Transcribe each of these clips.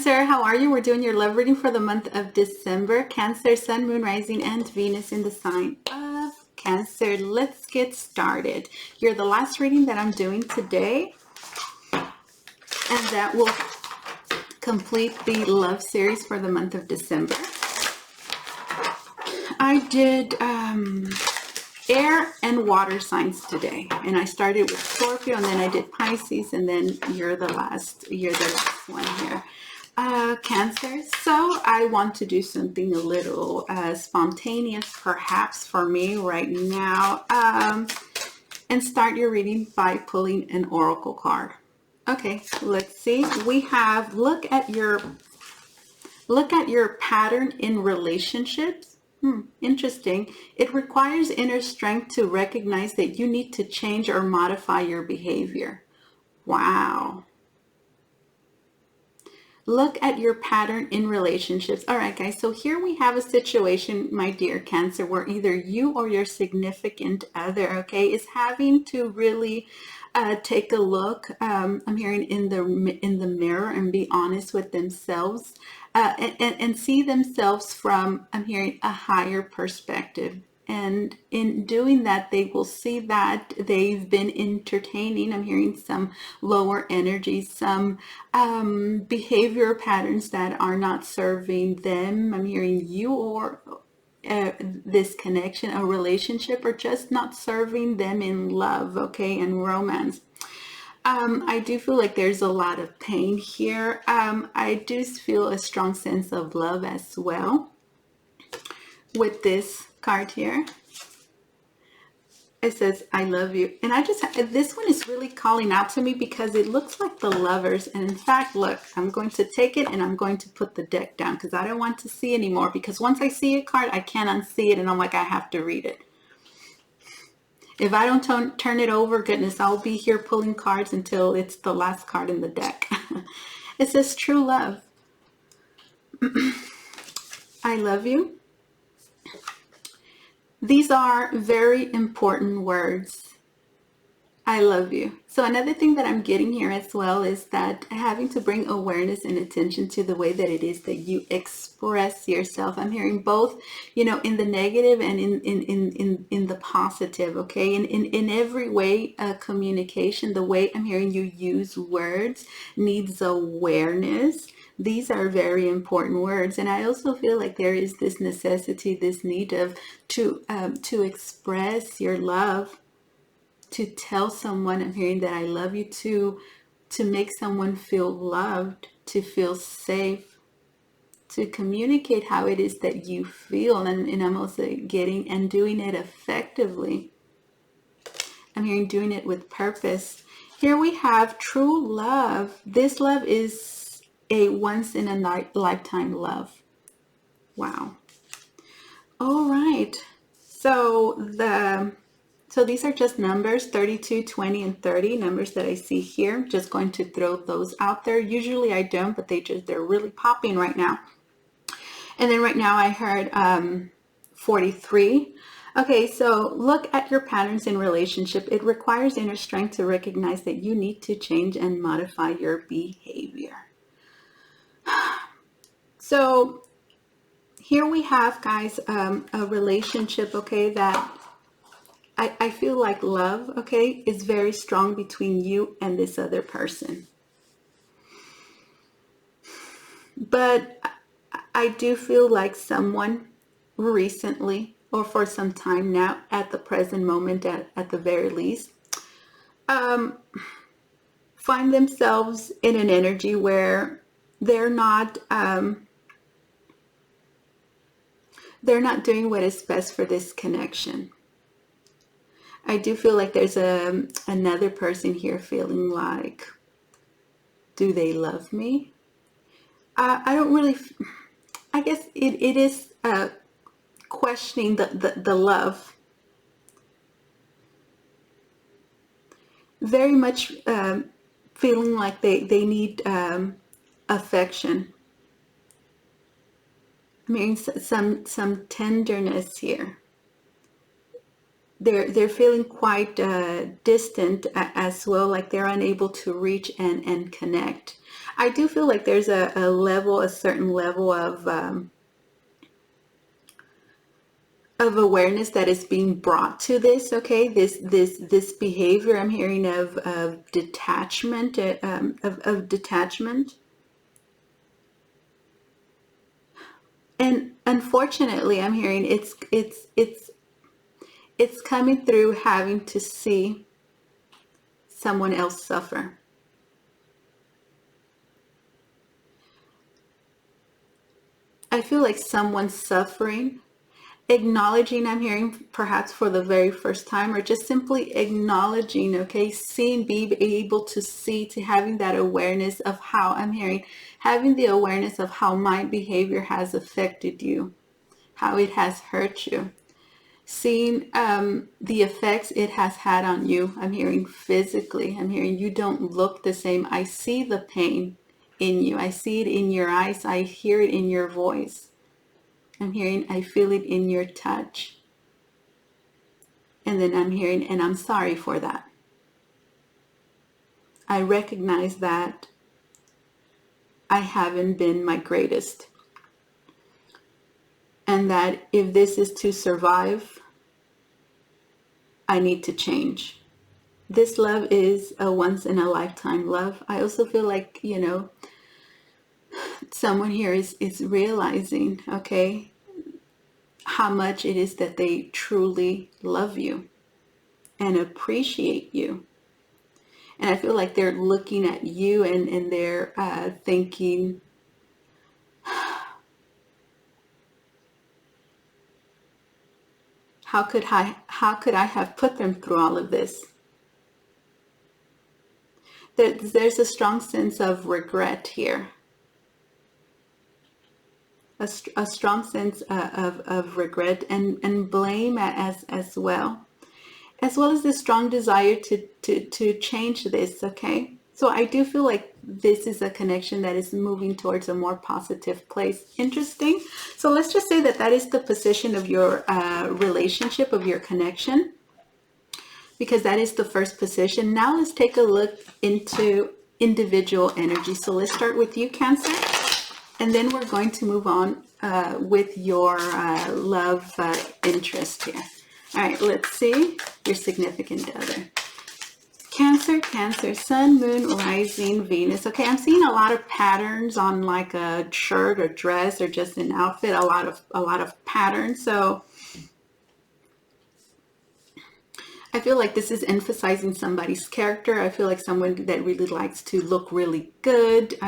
Cancer, how are you? We're doing your love reading for the month of December. Cancer, Sun, Moon, Rising, and Venus in the sign of Cancer. Let's get started. You're the last reading that I'm doing today, and that will complete the love series for the month of December. I did air and water signs today, and I started with Scorpio, and then I did Pisces, and then you're the last one here, Cancer. So I want to do something a little spontaneous, perhaps for me right now, and start your reading by pulling an oracle card. Okay, let's see. We have look at your pattern in relationships. Interesting. It requires inner strength to recognize that you need to change or modify your behavior. Wow. Look at your pattern in relationships. All right, guys. So here we have a situation, my dear Cancer, where either you or your significant other, okay, is having to really take a look. I'm hearing in the mirror and be honest with themselves. And see themselves from, I'm hearing, a higher perspective. And in doing that, they will see that they've been entertaining, I'm hearing, some lower energies, some behavior patterns that are not serving them. I'm hearing you or this connection, a relationship, or just not serving them in love, okay, and romance. I do feel like there's a lot of pain here. I do feel a strong sense of love as well with this card here. It says, I love you. And this one is really calling out to me because it looks like the Lovers. And in fact, look, I'm going to take it and I'm going to put the deck down because I don't want to see anymore, because once I see a card, I can't unsee it. And I'm like, I have to read it. If I don't turn it over, goodness, I'll be here pulling cards until it's the last card in the deck. It says, true love. I love you. These are very important words. I love you. So another thing that I'm getting here as well is that having to bring awareness and attention to the way that it is that you express yourself. I'm hearing both, in the negative and in the positive, okay? And in every way, communication, the way I'm hearing you use words needs awareness. These are very important words. And I also feel like there is this necessity, this need to express your love, to tell someone, I'm hearing, that I love you, to make someone feel loved, to feel safe, to communicate how it is that you feel. And I'm also getting, and doing it effectively. I'm hearing doing it with purpose. Here we have true love. This love is a once in a lifetime love. Wow. All right. So these are just numbers, 32, 20, and 30, numbers that I see here. Just going to throw those out there. Usually I don't, but they're really popping right now. And then right now I heard 43. Okay, so look at your patterns in relationship. It requires inner strength to recognize that you need to change and modify your behavior. So here we have, guys, a relationship, okay, that I feel like love, okay, is very strong between you and this other person. But I do feel like someone recently, or for some time now, at the present moment, at the very least, find themselves in an energy where they're not doing what is best for this connection. I do feel like there's another person here feeling like, do they love me? I don't really, I guess it is questioning the love. Very much feeling like they need affection. I mean, some tenderness here. They're feeling quite distant as well, like they're unable to reach and connect. I do feel like there's a level, a certain level of awareness that is being brought to this. Okay, this behavior I'm hearing of detachment, of detachment. And unfortunately, I'm hearing it's coming through having to see someone else suffer. I feel like someone's suffering, acknowledging, I'm hearing perhaps for the very first time, or just simply acknowledging, okay, seeing, be able to see, to having that awareness of how, I'm hearing, having the awareness of how my behavior has affected you, how it has hurt you, seeing the effects it has had on you. I'm hearing physically, I'm hearing you don't look the same. I see the pain in you. I see it in your eyes. I hear it in your voice. I'm hearing, I feel it in your touch. And then I'm hearing, and I'm sorry for that. I recognize that I haven't been my greatest. And that if this is to survive, I need to change. This love is a once in a lifetime love. I also feel like, someone here is realizing, okay, how much it is that they truly love you and appreciate you. And I feel like they're looking at you and they're thinking, how could I have put them through all of this? There's a strong sense of regret here. A strong sense of regret and blame as well as this strong desire to change this, okay? So I do feel like this is a connection that is moving towards a more positive place. Interesting. So let's just say that is the position of your relationship, of your connection, because that is the first position. Now let's take a look into individual energy. So let's start with you, Cancer, and then we're going to move on with your love interest here. All right, let's see your significant other. Cancer, Sun, Moon, Rising, Venus. Okay, I'm seeing a lot of patterns on like a shirt or dress or just an outfit. A lot of patterns. So I feel like this is emphasizing somebody's character. I feel like someone that really likes to look really good.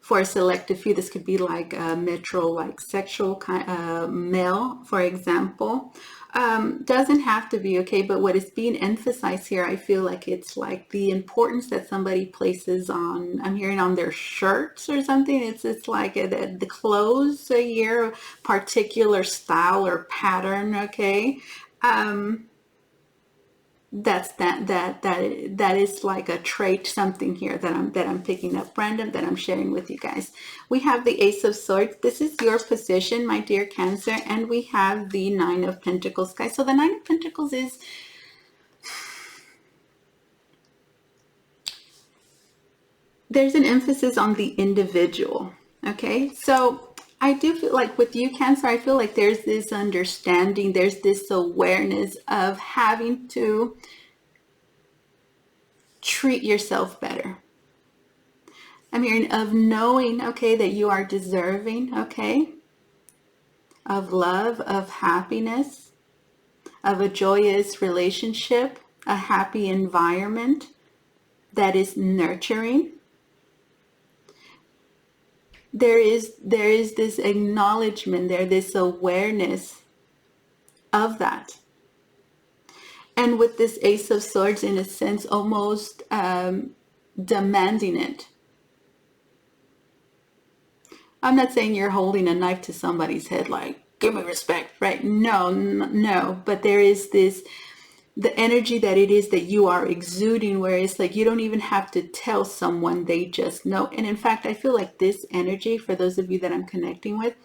For a selective few, this could be like a metro, like sexual kind male, for example. Doesn't have to be, okay, but what is being emphasized here, I feel like it's like the importance that somebody places on, I'm hearing on their shirts or something. It's like the clothes here, particular style or pattern, okay. That is like a trait, something here that I'm picking up random, that I'm sharing with you guys. We have the Ace of Swords. This is your position, my dear Cancer, and we have the Nine of Pentacles, guys. So the Nine of Pentacles is there's an emphasis on the individual, okay? So I do feel like with you, Cancer, I feel like there's this understanding, there's this awareness of having to treat yourself better. I'm hearing of knowing, okay, that you are deserving, okay, of love, of happiness, of a joyous relationship, a happy environment that is nurturing. There is this acknowledgement there, this awareness of that. And with this Ace of Swords, in a sense, almost demanding it. I'm not saying you're holding a knife to somebody's head like, give me respect, right? No. But there is this, the energy that it is that you are exuding, where it's like you don't even have to tell someone, they just know. And in fact, I feel like this energy, for those of you that I'm connecting with,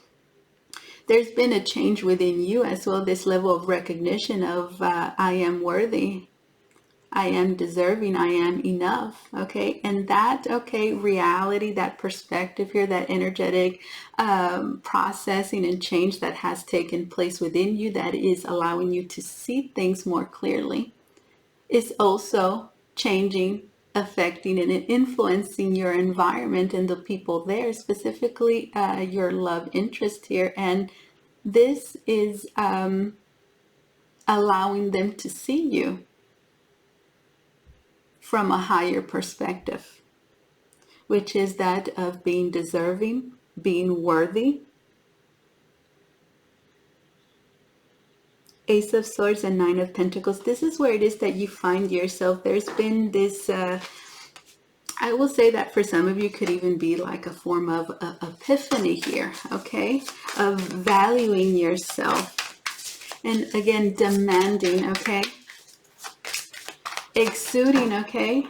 there's been a change within you as well, this level of recognition of I am worthy. I am deserving, I am enough, okay? And that, okay, reality, that perspective here, that energetic processing and change that has taken place within you, that is allowing you to see things more clearly, is also changing, affecting, and influencing your environment and the people there, specifically your love interest here. And this is allowing them to see you from a higher perspective, which is that of being deserving, being worthy. Ace of Swords and Nine of Pentacles. This is where it is that you find yourself. There's been this, I will say that for some of you could even be like a form of epiphany here, okay? Of valuing yourself. And again, demanding, okay? Exuding, okay?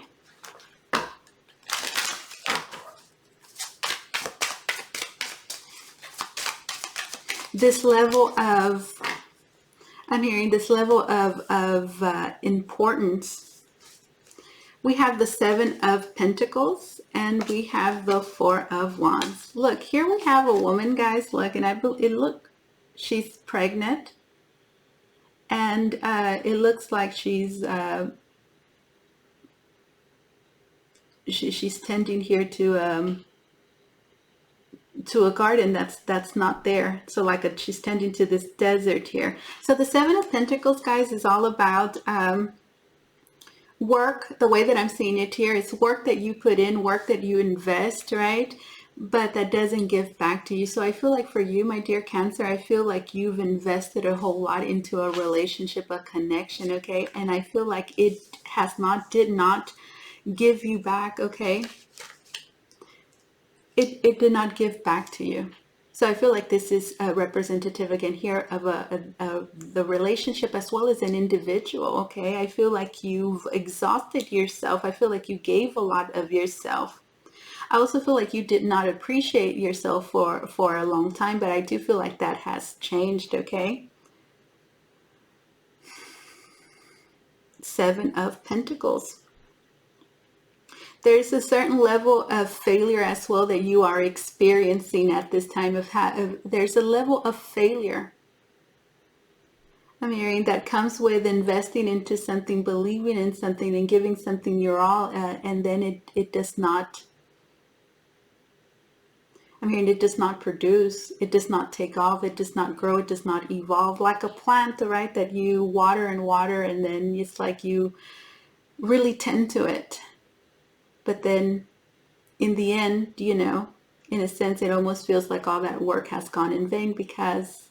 This level of, I'm hearing this level of importance. We have the Seven of Pentacles and we have the Four of Wands. Look, here we have a woman, guys. Look, and look, she's pregnant, and it looks like she's tending here to a garden that's not there. So like she's tending to this desert here. So the Seven of Pentacles, guys, is all about work. The way that I'm seeing it here is work that you put in, work that you invest, right? But that doesn't give back to you. So I feel like for you, my dear Cancer, I feel like you've invested a whole lot into a relationship, a connection, okay? And I feel like it did not give you back, okay? It did not give back to you. So I feel like this is a representative again here of the relationship as well as an individual, okay? I feel like you've exhausted yourself. I feel like you gave a lot of yourself. I also feel like you did not appreciate yourself for a long time, but I do feel like that has changed, okay? Seven of Pentacles. There's a certain level of failure as well that you are experiencing at this time there's a level of failure. I'm hearing that comes with investing into something, believing in something, and giving something your all, and then it does not, I'm hearing it does not produce, it does not take off, it does not grow, it does not evolve like a plant, right? That you water and water, and then it's like you really tend to it. But then in the end, you know, in a sense, it almost feels like all that work has gone in vain because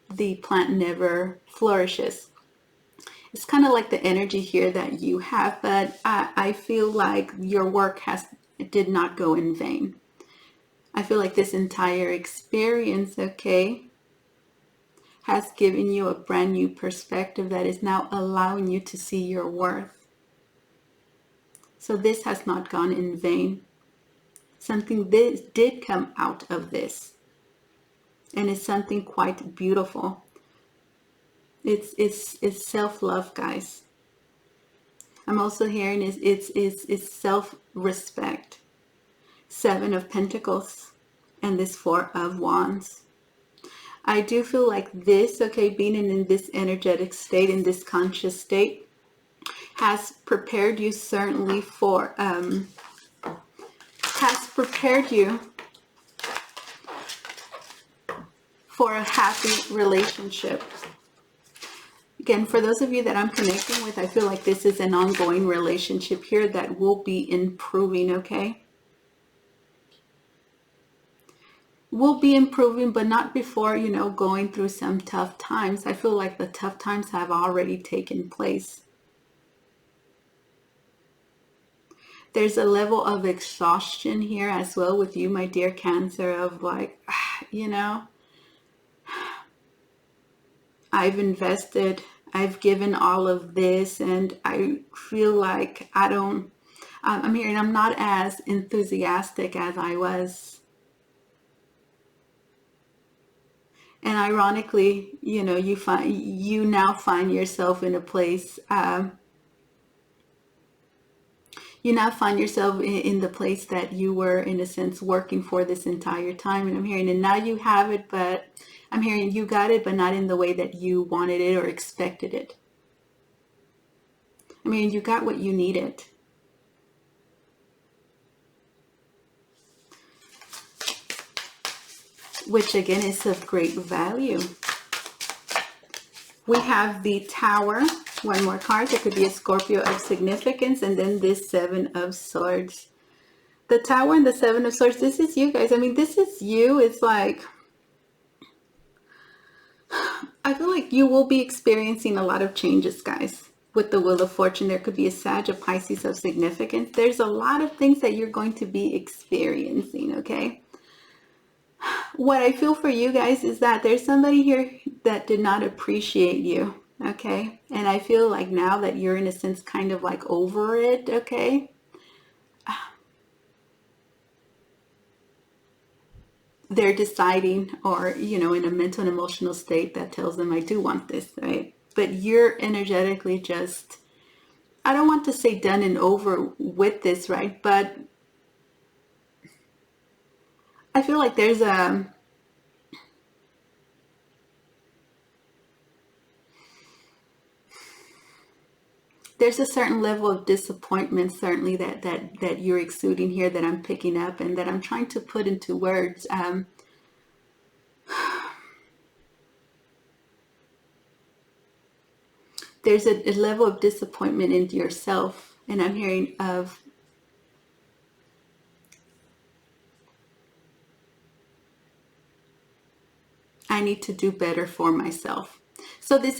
the plant never flourishes. It's kind of like the energy here that you have, but I feel like your work did not go in vain. I feel like this entire experience, okay, has given you a brand new perspective that is now allowing you to see your worth. So this has not gone in vain. Something this did come out of this, and it's something quite beautiful. It's self-love, guys. I'm also hearing it's self-respect. Seven of Pentacles and this Four of Wands. I do feel like this, okay, being in this energetic state, in this conscious state, has prepared you certainly for a happy relationship. Again, for those of you that I'm connecting with, I feel like this is an ongoing relationship here that will be improving, okay? Will be improving, but not before, you know, going through some tough times. I feel like the tough times have already taken place. There's a level of exhaustion here as well with you, my dear Cancer, of like, you know, I've invested, I've given all of this, and I feel like I'm hearing I'm not as enthusiastic as I was. And ironically, you know, you now find yourself in a place you now find yourself in the place that you were, in a sense, working for this entire time. And I'm hearing, and now you have it, but I'm hearing you got it, but not in the way that you wanted it or expected it. I mean, you got what you needed. Which again is of great value. We have the Tower, one more card. There could be a Scorpio of significance, and then this Seven of Swords. The Tower and the Seven of Swords, this is you guys. I mean, this is you. It's like, I feel like you will be experiencing a lot of changes, guys. With the Wheel of Fortune, there could be a Sag, a Pisces of significance. There's a lot of things that you're going to be experiencing, okay? What I feel for you guys is that there's somebody here that did not appreciate you, okay? And I feel like now that you're in a sense kind of like over it, okay? They're deciding, or, you know, in a mental and emotional state that tells them, I do want this, right? But you're energetically just, I don't want to say done and over with this, right? But I feel like there's a certain level of disappointment, certainly that you're exuding here, that I'm picking up and that I'm trying to put into words. There's a level of disappointment into yourself, and I'm hearing of I need to do better for myself. So this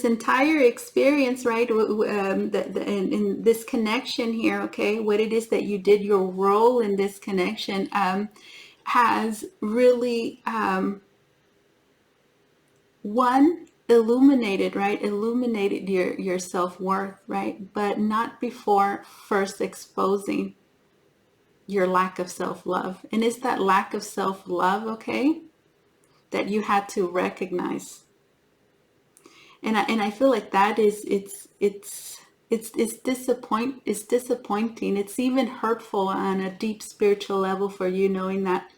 entire experience, right? In this connection here, okay, what it is that you did, your role in this connection, has really one illuminated, right? Illuminated your self-worth, right? But not before first exposing your lack of self-love. And it's that lack of self-love, okay, that you had to recognize. And I feel like that is it's disappointing. It's even hurtful on a deep spiritual level for you, knowing that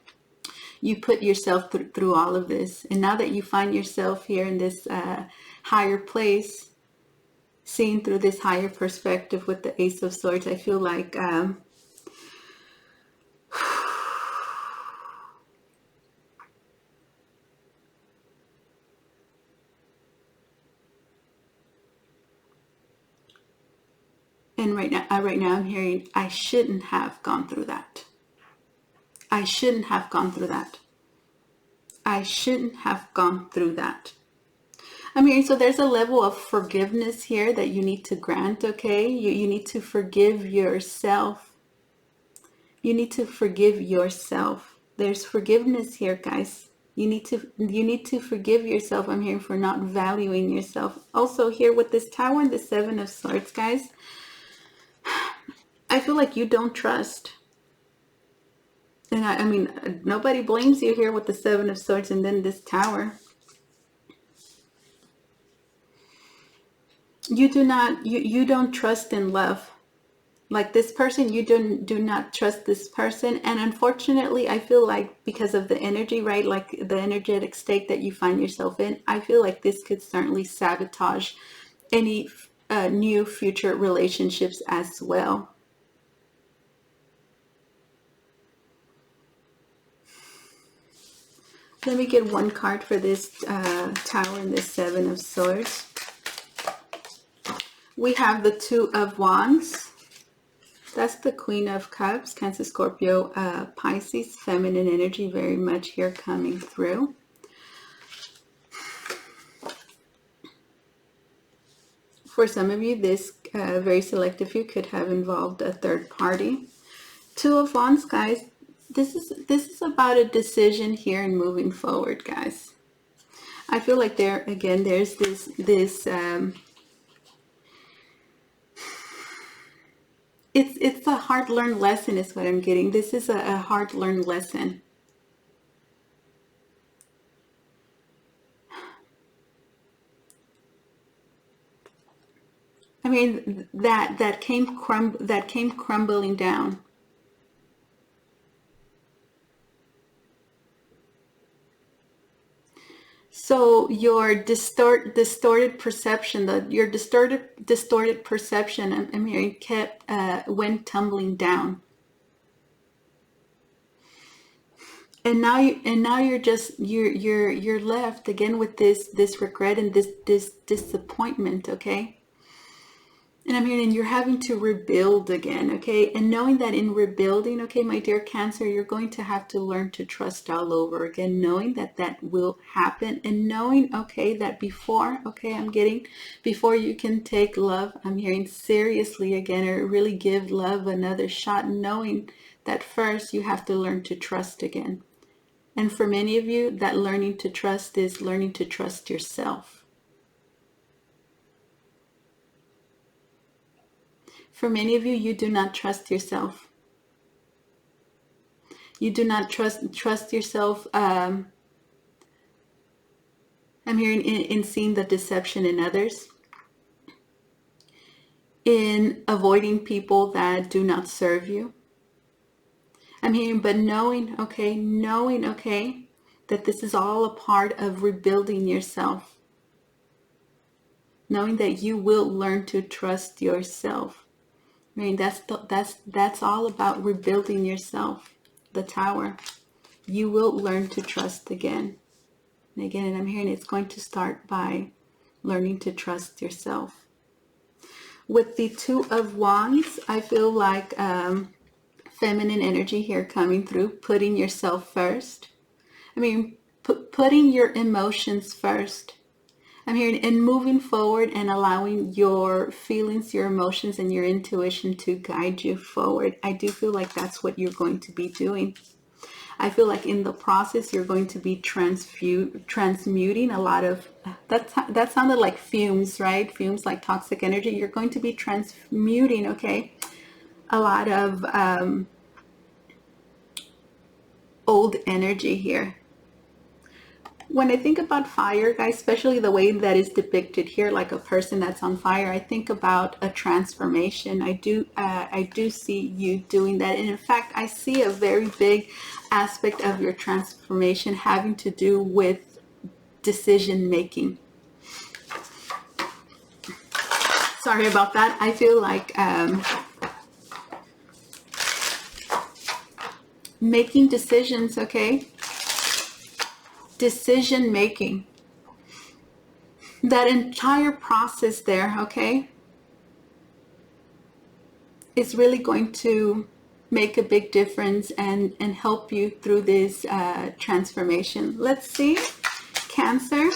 you put yourself through all of this, and now that you find yourself here in this higher place, seeing through this higher perspective with the Ace of Swords, I feel like and right now I'm hearing, I shouldn't have gone through that. I shouldn't have gone through that. I shouldn't have gone through that. I mean, so there's a level of forgiveness here that you need to grant, okay? You need to forgive yourself. You need to forgive yourself. There's forgiveness here, guys. You need to forgive yourself. I'm hearing, for not valuing yourself. Also here with this Tower and the Seven of Swords, guys, I feel like you don't trust. And I mean, nobody blames you here with the Seven of Swords and then this Tower. You don't trust in love. Like this person, you do not trust this person. And unfortunately, I feel like because of the energy, right, like the energetic state that you find yourself in, I feel like this could certainly sabotage any new future relationships as well. Let me get one card for this Tower and this Seven of Swords. We have the Two of Wands. That's the Queen of Cups, Cancer, Scorpio, Pisces, feminine energy very much here coming through. For some of you, this very selective few could have involved a third party. Two of Wands, guys. This is about a decision here and moving forward, guys. I feel like there's this it's a hard-learned lesson is what I'm getting. This is a hard-learned lesson. I mean, that came crumbling down. So your distorted perception, your distorted perception, I'm hearing, kept went tumbling down. And now you're left again with this regret and this disappointment, okay? And I'm hearing, and you're having to rebuild again, okay? And knowing that in rebuilding, okay, my dear Cancer, you're going to have to learn to trust all over again, knowing that that will happen, and knowing, okay, that before, okay, before you can take love, I'm hearing seriously again, or really give love another shot, knowing that first you have to learn to trust again. And for many of you, that learning to trust is learning to trust yourself. For many of you, you do not trust yourself. You do not trust yourself. I'm hearing in seeing the deception in others, in avoiding people that do not serve you. I'm hearing, but knowing, okay, that this is all a part of rebuilding yourself. Knowing that you will learn to trust yourself. I mean, that's all about rebuilding yourself. The Tower. You will learn to trust again. And again, and I'm hearing it's going to start by learning to trust yourself. With the Two of Wands, I feel like feminine energy here coming through, putting yourself first. I mean, putting your emotions first. I'm hearing, and moving forward and allowing your feelings, your emotions, and your intuition to guide you forward. I do feel like that's what you're going to be doing. I feel like in the process, you're going to be transmuting a lot of, that sounded like fumes, right? Fumes, like toxic energy. You're going to be transmuting, okay, a lot of old energy here. When I think about fire, guys, especially the way that is depicted here, like a person that's on fire, I think about a transformation. I do see you doing that. And in fact, I see a very big aspect of your transformation having to do with decision making. Sorry about that. I feel like making decisions, okay? Decision making. That entire process there, okay, is really going to make a big difference and help you through this transformation. Let's see, Cancer.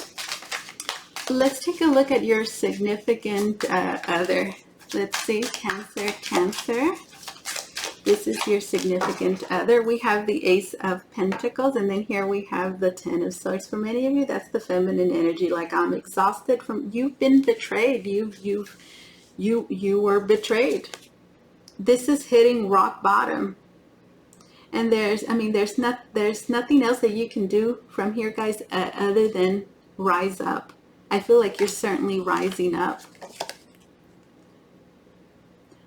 Let's take a look at your significant other. Let's see, Cancer. This is your significant other. We have the Ace of Pentacles, and then here we have the Ten of Swords. For many of you, that's the feminine energy. Like, I'm exhausted from, you've been betrayed. You were betrayed. This is hitting rock bottom. And there's nothing else that you can do from here, guys, other than rise up. I feel like you're certainly rising up.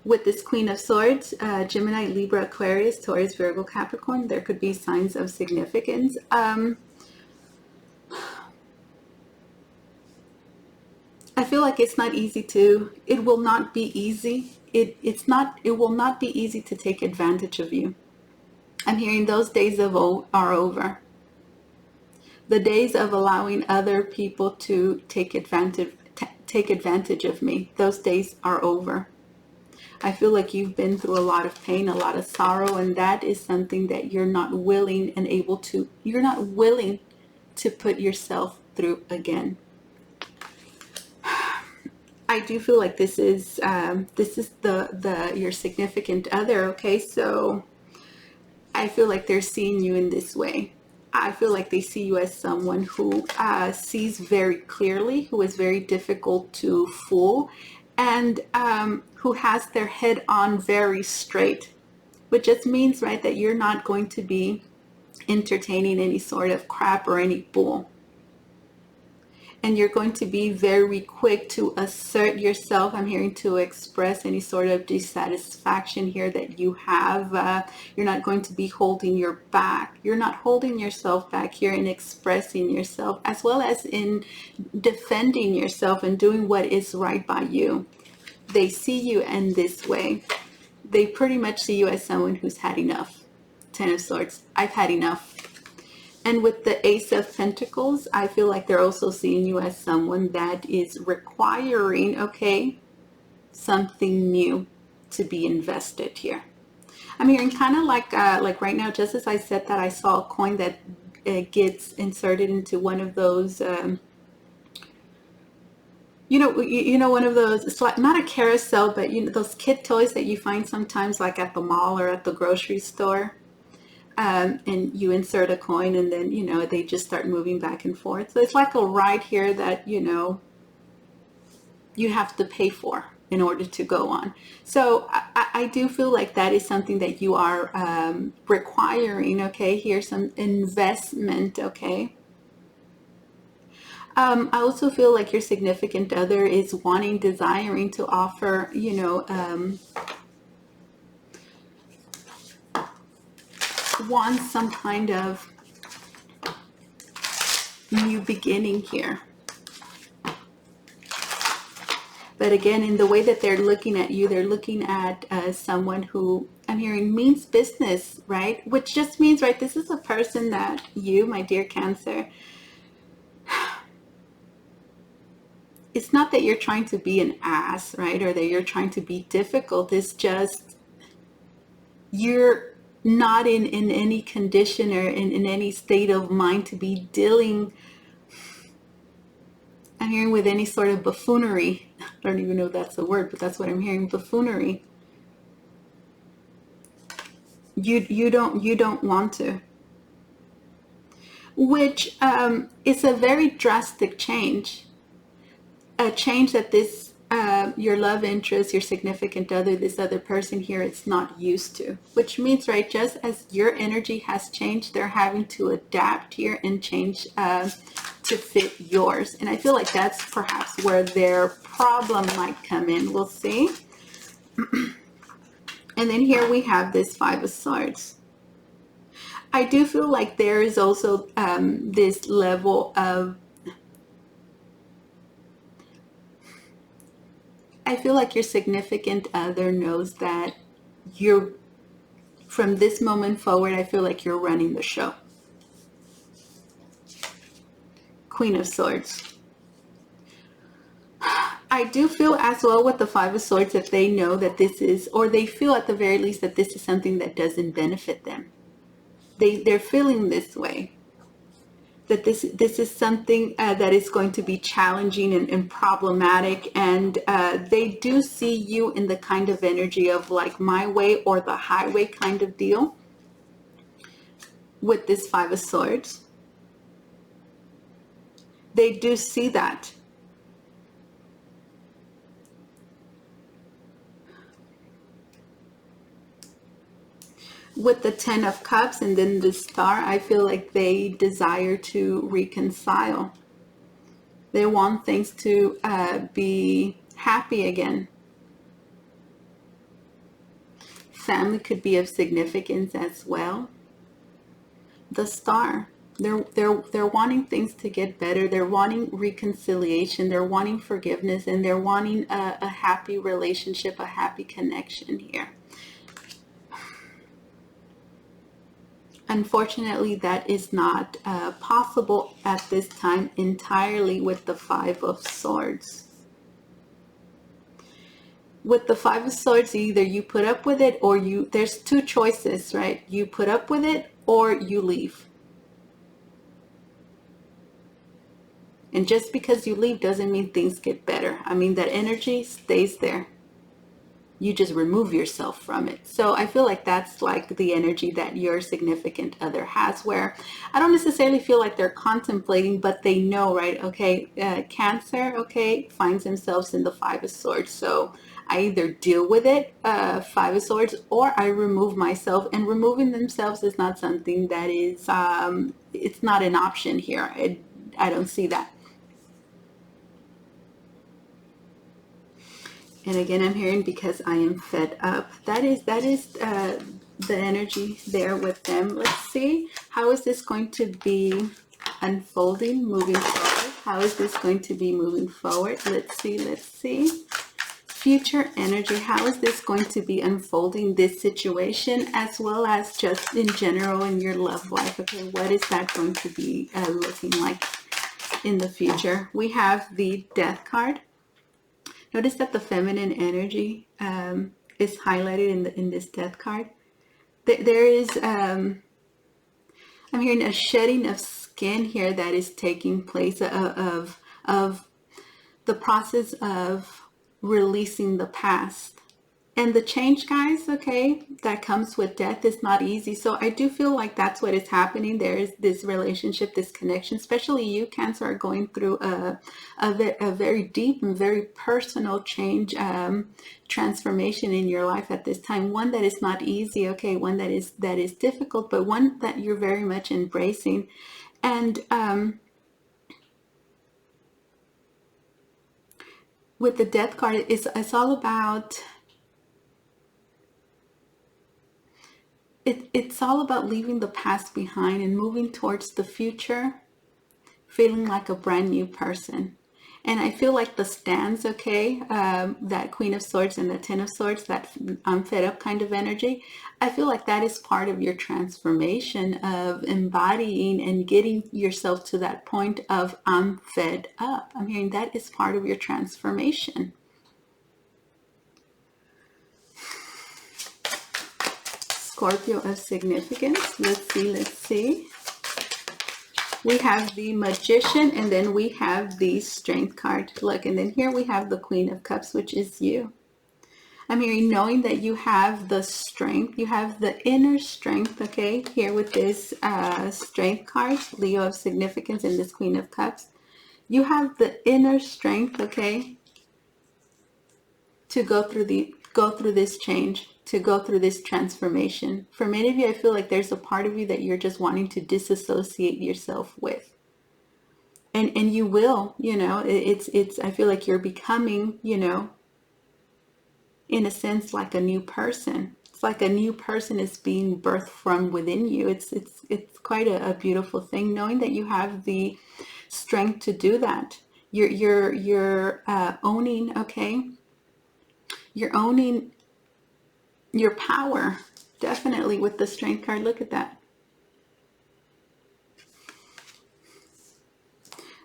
With this Queen of Swords, Gemini, Libra, Aquarius, Taurus, Virgo, Capricorn, there could be signs of significance. I feel like it's not easy to, it will not be easy. It will not be easy to take advantage of you. I'm hearing those days are over. The days of allowing other people to take advantage of me, those days are over. I feel like you've been through a lot of pain, a lot of sorrow, and that is something that you're not willing to put yourself through again. I do feel like this is your significant other, okay? So I feel like they're seeing you in this way. I feel like they see you as someone who sees very clearly, who is very difficult to fool, and who has their head on very straight, which just means, right, that you're not going to be entertaining any sort of crap or any bull. and you're going to be very quick to assert yourself. I'm hearing to express any sort of dissatisfaction here that you have. You're not going to be holding your back. You're not holding yourself back here in expressing yourself, as well as in defending yourself and doing what is right by you. They see you in this way. They pretty much see you as someone who's had enough. Ten of Swords. I've had enough. And with the Ace of Pentacles, I feel like they're also seeing you as someone that is requiring, okay, something new to be invested here. I'm hearing kind of like right now, just as I said that, I saw a coin that gets inserted into one of those, one of those, it's like not a carousel, but those kid toys that you find sometimes like at the mall or at the grocery store. And you insert a coin and then, they just start moving back and forth. So it's like a ride here that, you have to pay for in order to go on. So I do feel like that is something that you are requiring, okay? Here's some investment, okay? I also feel like your significant other is desiring to offer, wants some kind of new beginning here. But again, in the way that they're looking at you, they're looking at someone who, I'm hearing, means business, right? Which just means, right, this is a person that you, my dear Cancer, it's not that you're trying to be an ass, right? Or that you're trying to be difficult. It's just you're not in any condition or in any state of mind to be dealing, I'm hearing, with any sort of buffoonery. I don't even know if that's a word, but that's what I'm hearing, buffoonery. You don't want to. Which is a very drastic change. A change that this your love interest, your significant other, this other person here, it's not used to. Which means, right, just as your energy has changed, they're having to adapt here and change to fit yours. And I feel like that's perhaps where their problem might come in. We'll see. And then here we have this Five of Swords. I do feel like there is also this level of, I feel like your significant other knows that from this moment forward, I feel like you're running the show. Queen of Swords. I do feel as well with the Five of Swords that they know that this is, or they feel at the very least that this is something that doesn't benefit them. They're feeling this way. That this is something that is going to be challenging and problematic, and they do see you in the kind of energy of like my way or the highway kind of deal with this Five of Swords. They do see that. With the Ten of Cups and then the Star, I feel like they desire to reconcile. They want things to be happy again. Family could be of significance as well. The Star, they're wanting things to get better. They're wanting reconciliation. They're wanting forgiveness, and they're wanting a happy relationship, a happy connection here. Unfortunately, that is not possible at this time entirely with the Five of Swords. With the Five of Swords, either you put up with it or there's two choices, right? You put up with it or you leave. And just because you leave doesn't mean things get better. I mean, that energy stays there. You just remove yourself from it. So I feel like that's like the energy that your significant other has, where I don't necessarily feel like they're contemplating, but they know, right? Okay, Cancer, okay, finds themselves in the Five of Swords. So I either deal with it, Five of Swords, or I remove myself. And removing themselves is not something that is, it's not an option here. I don't see that. And again, I'm hearing because I am fed up. That is the energy there with them. Let's see, how is this going to be unfolding, moving forward? How is this going to be moving forward? Let's see, let's see. Future energy, how is this going to be unfolding, this situation, as well as just in general in your love life? Okay, what is that going to be looking like in the future? We have the Death card. Notice that the feminine energy is highlighted in this Death card. There is, I'm hearing a shedding of skin here that is taking place of the process of releasing the past. And the change, guys, okay, that comes with death is not easy. So I do feel like that's what is happening. There is this relationship, this connection, especially you, Cancer, are going through a very deep and very personal change, transformation in your life at this time. One that is not easy, okay, one that is difficult, but one that you're very much embracing. And with the Death card, it's all about... It's all about leaving the past behind and moving towards the future, feeling like a brand new person. And I feel like the stands, okay, that Queen of Swords and the Ten of Swords, that I'm fed up kind of energy, I feel like that is part of your transformation of embodying and getting yourself to that point of I'm fed up. I'm hearing that is part of your transformation. Scorpio of significance. Let's see, let's see. We have the Magician, and then we have the Strength card. Look, and then here we have the Queen of Cups, which is you. I'm hearing knowing that you have the strength, you have the inner strength, okay, here with this Strength card, Leo of significance, and this Queen of Cups. You have the inner strength, okay, to go through this change, to go through this transformation. For many of you, I feel like there's a part of you that you're just wanting to disassociate yourself with. And you will, you know, I feel like you're becoming, you know, in a sense, like a new person. It's like a new person is being birthed from within you. It's quite a beautiful thing, knowing that you have the strength to do that. You're owning, okay? You're owning your power, definitely, with the Strength card. Look at that.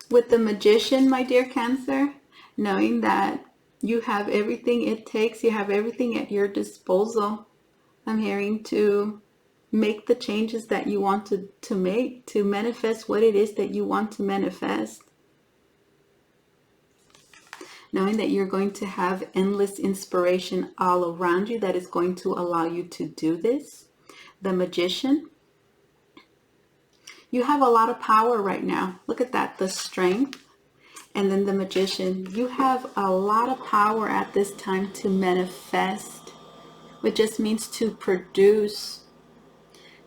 With the Magician, my dear Cancer, knowing that you have everything it takes, you have everything at your disposal. I'm hearing to make the changes that you want to make, to manifest what it is that you want to manifest. Knowing that you're going to have endless inspiration all around you that is going to allow you to do this. The Magician. You have a lot of power right now. Look at that, the Strength. And then the Magician. You have a lot of power at this time to manifest, which just means to produce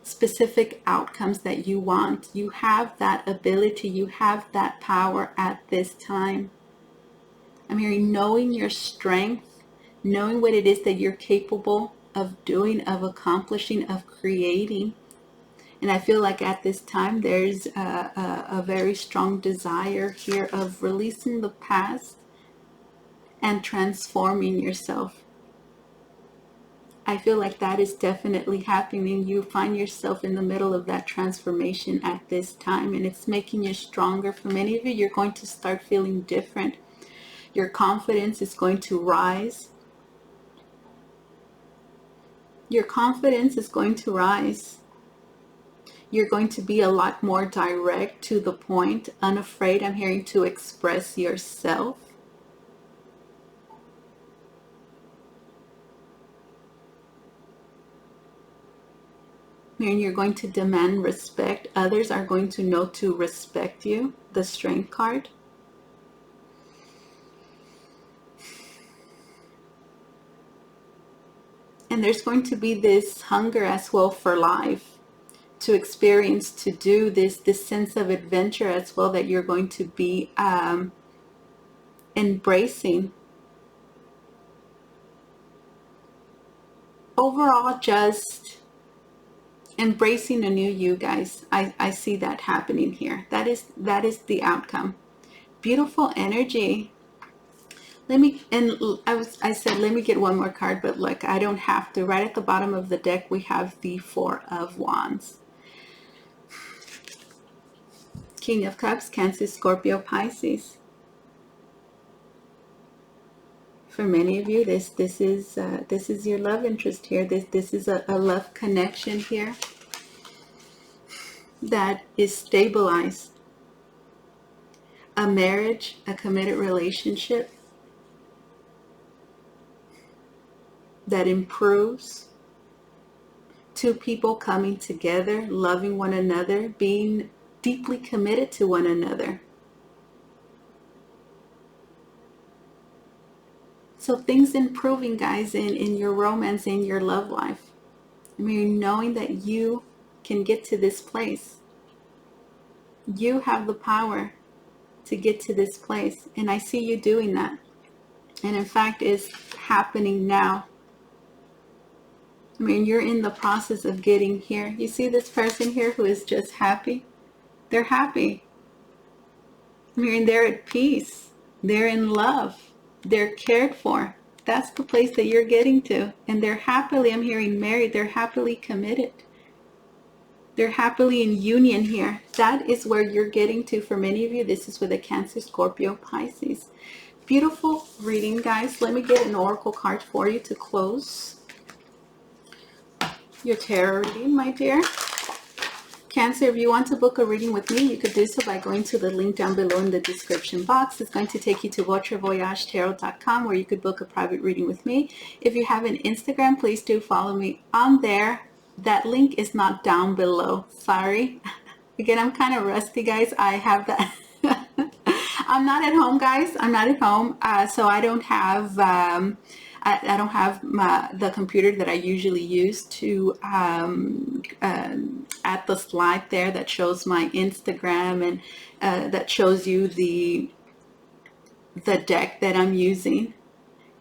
specific outcomes that you want. You have that ability. You have that power at this time. I'm hearing knowing your strength, knowing what it is that you're capable of doing, of accomplishing, of creating. And I feel like at this time there's a very strong desire here of releasing the past and transforming yourself. I feel like that is definitely happening. You find yourself in the middle of that transformation at this time, and it's making you stronger. For many of you, you're going to start feeling different. Your confidence is going to rise. Your confidence is going to rise. You're going to be a lot more direct, to the point, unafraid. I'm hearing to express yourself. I'm hearing you're going to demand respect. Others are going to know to respect you. The Strength card. And there's going to be this hunger as well for life, to experience, to do this sense of adventure as well that you're going to be embracing. overall, just embracing a new you, guys. I see that happening here. That is the outcome. Beautiful energy. I said let me get one more card, but look, I don't have to. Right at the bottom of the deck we have the Four of Wands. King of Cups, Cancer, Scorpio, Pisces. For many of you, this is your love interest here. This is a love connection here that is stabilized. A marriage, a committed relationship that improves. Two people coming together, loving one another, being deeply committed to one another. So things improving, guys, in your romance, in your love life. I mean, knowing that you can get to this place. You have the power to get to this place. And I see you doing that. And in fact, it's happening now. I mean, you're in the process of getting here. You see this person here who is just happy? They're happy. I mean, they're at peace. They're in love. They're cared for. That's the place that you're getting to. And they're happily, I'm hearing married, they're happily committed. They're happily in union here. That is where you're getting to for many of you. This is with a Cancer, Scorpio, Pisces. Beautiful reading, guys. Let me get an oracle card for you to close your tarot reading, my dear. Cancer, if you want to book a reading with me, you could do so by going to the link down below in the description box. It's going to take you to Votre, where you could book a private reading with me. If you have an Instagram, please do follow me on there. That link is not down below. Sorry. Again, I'm kind of rusty, guys. I have that. I'm not at home, guys. I'm not at home. So I don't have... I don't have the computer that I usually use to add the slide there that shows my Instagram and that shows you the deck that I'm using.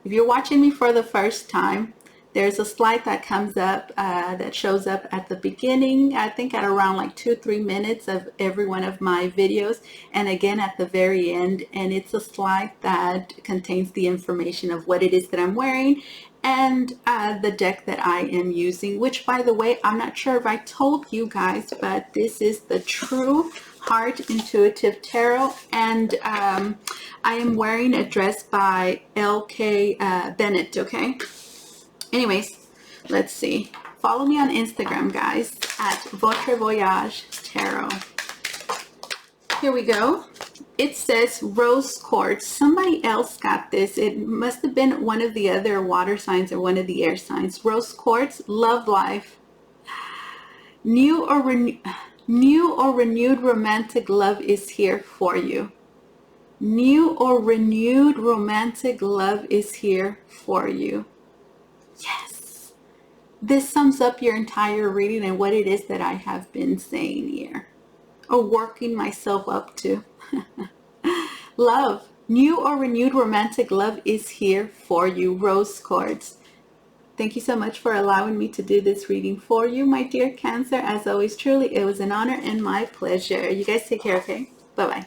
If you're watching me for the first time, there's a slide that comes up that shows up at the beginning, I think at around like 2-3 minutes of every one of my videos, and again at the very end. And it's a slide that contains the information of what it is that I'm wearing and the deck that I am using, which, by the way, I'm not sure if I told you guys, but this is the True Heart Intuitive Tarot, and I am wearing a dress by L.K. Bennett, okay? Anyways, let's see. Follow me on Instagram, guys, at Votre, Voyage Tarot. Here we go. It says rose quartz. Somebody else got this. It must have been one of the other water signs or one of the air signs. Rose quartz, love life. New or renewed romantic love is here for you. New or renewed romantic love is here for you. Yes. This sums up your entire reading and what it is that I have been saying here, or working myself up to. Love. New or renewed romantic love is here for you. Rose quartz. Thank you so much for allowing me to do this reading for you, my dear Cancer. As always, truly, it was an honor and my pleasure. You guys take care, okay? Bye-bye.